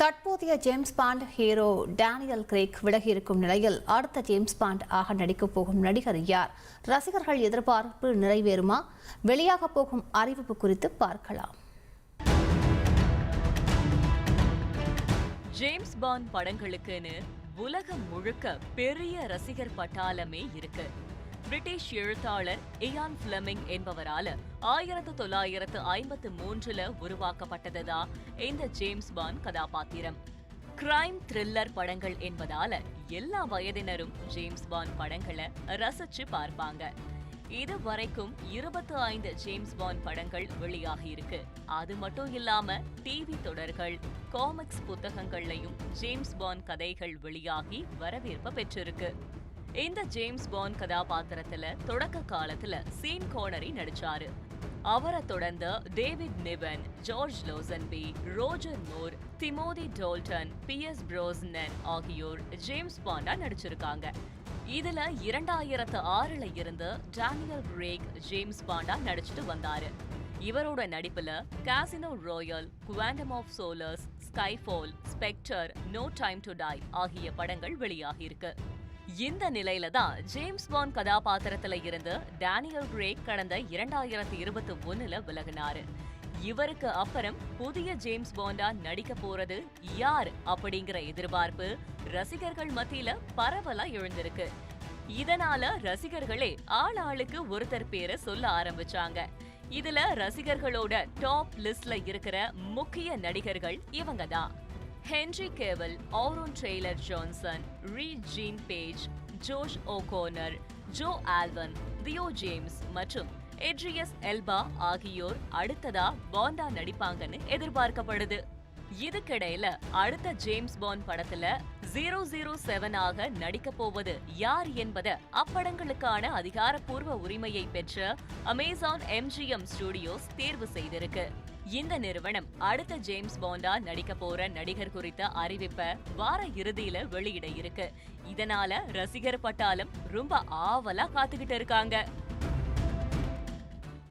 தற்போதைய James Bond hero Daniel Craig விலகியிருக்கும் நிலையில் அடுத்த ஜேம்ஸ் பாண்ட் ஆக நடிக்கப் போகும் நடிகர் யார்? ரசிகர்கள் எதிர்பார்ப்பு நிறைவேறுமா? வெளியாக போகும் அறிவிப்பு குறித்து பார்க்கலாம். ஜேம்ஸ் பாண்ட் படங்களுக்குன்னு உலகம் முழுக்க பெரிய ரசிகர் பட்டாளமே இருக்கு. பிரிட்டிஷ் எழுத்தாளர் இயான் ஃபிளெமிங் என்பவரால 1953 உருவாக்கப்பட்டதுதான் இந்த ஜேம்ஸ் பாண்ட் கதாபாத்திரம். கிரைம் த்ரில்லர் படங்கள் என்பதால எல்லா வயதினரும் ஜேம்ஸ் பாண்ட் படங்களை ரசிச்சு பார்ப்பாங்க. இதுவரைக்கும் 25 ஜேம்ஸ் பாண்ட் படங்கள் வெளியாகி இருக்கு. அது மட்டும் இல்லாம டிவி தொடர்கள், காமிக்ஸ் புத்தகங்கள்லயும் ஜேம்ஸ் பாண்ட் கதைகள் வெளியாகி வரவேற்பு பெற்றிருக்கு. இந்த ஜேம்ஸ் பாண்ட் கதாபாத்திரத்துல தொடக்க காலத்துல சீன் கானரி நடிச்சாரு. அவரை தொடர்ந்து David Niven, George Lazenby, Roger Moore, Timothy Dalton, Pierce Brosnan ஆகியோர் ஜேம்ஸ் பாண்டா நடிச்சிருக்காங்க. இதுல 2006 இருந்து டேனியல் கிரேக் ஜேம்ஸ் பாண்டா நடிச்சிட்டு வந்தாரு. இவரோட நடிப்புல Casino Royale, Quantum of Solace, Skyfall, Spectre, No Time to Die ஆகிய படங்கள் வெளியாகி இருக்கு. இந்த நிலையில தான் ஜேம்ஸ் பாண்ட் கதாபாத்திரத்துல இருந்து டேனியல் கிரேக் கடந்த 2021 விலகினாரு. இவருக்கு அப்புறம் புதிய ஜேம்ஸ் பாண்டா நடிக்க போறது யார் அப்படிங்கிற எதிர்பார்ப்பு ரசிகர்கள் மத்தியில பரவலா எழுந்திருக்கு. இதனால ரசிகர்களே ஆளுக்கு ஒருத்தர் பேரை சொல்ல ஆரம்பிச்சாங்க. இதுல ரசிகர்களோட டாப் லிஸ்ட்ல இருக்கிற முக்கிய நடிகர்கள் இவங்க தான்: Henry Cavill, Aaron Taylor Johnson, Rege Jean Page, Josh O'Connor, Joe Alwyn, Theo James மற்றும் எட்ரியஸ் எல்பா ஆகியோர் அடுத்ததா பாண்டா நடிப்பாங்கன்னு எதிர்பார்க்கப்படுது. இதுக்கிடையில அடுத்த ஜேம்ஸ் பாண்ட் படத்துல 007 ஆக நடிக்க போவது யார் என்பதை அப்படங்களுக்கான அதிகாரப்பூர்வ உரிமையை பெற்ற அமேசான் MGM ஸ்டுடியோஸ் தேர்வு செய்திருக்கு. இந்த நிறுவனம் அடுத்த ஜேம்ஸ் பாண்டா நடிக்க போற நடிகர் குறித்த அறிவிப்பை வார இறுதியில வெளியிட இருக்கு. இதனால ரசிகர் பட்டாளம் ரொம்ப ஆவலா காத்துக்கிட்டு இருக்காங்க.